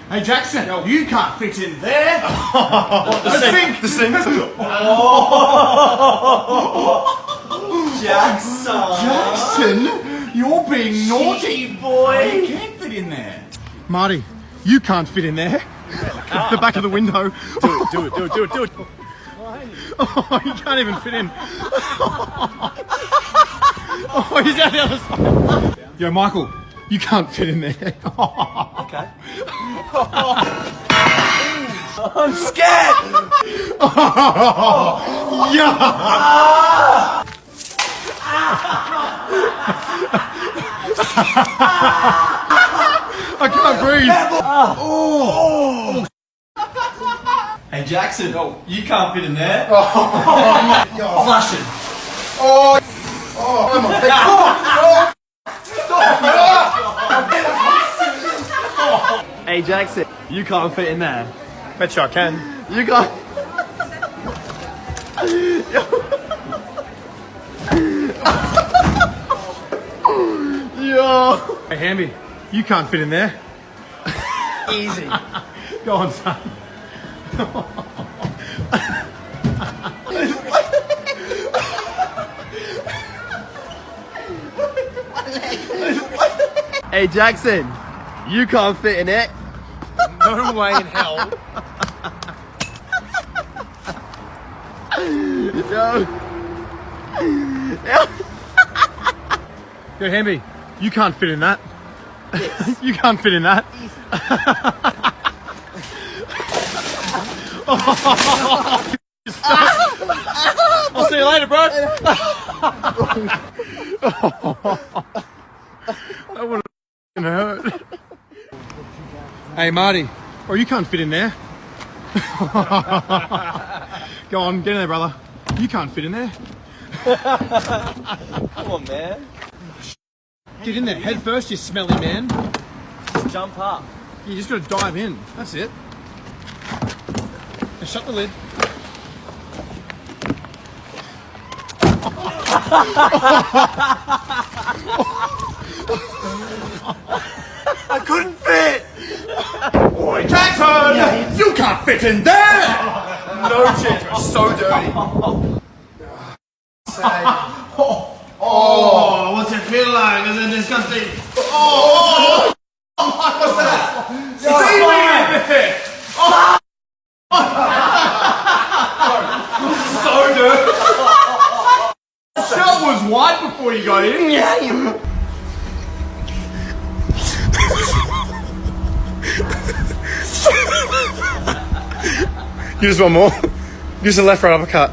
Hey Jackson, you can't fit in there. The sink. Jackson, you're being naughty. boy. You can't fit in there. Marty, you can't fit in there. The back of the window. Do it. Oh, you can't even fit in. Oh, he's out the other side. Yo, Michael, you can't fit in there. Okay. I'm scared. Yeah. I can't breathe. Hey Jackson, you can't fit in there. Flush it. Hey Jackson, you can't fit in there. Bet you I can. You can't. Yo. Hey, Hamby, you can't fit in there. Easy. Go on, son. Hey Jackson, you can't fit in it. No way in hell. Yo, Hamby, you can't fit in that. Yes. You can't fit in that. I'll see you later, bro. That would have hurt. Hey, Marty, you can't fit in there. Go on, get in there, brother. You can't fit in there. Come on, man. Get in there head first, you smelly man. Just jump up. You just gotta dive in. That's it. Now shut the lid. I couldn't fit. Boy, Jackson, you can't fit in there. No chance. You're so dirty. Oh, what's it feel like? Is it disgusting? Oh, what's that? Seaweed! So dirty. Shell was white before you got in. You just want more? Use the left right uppercut.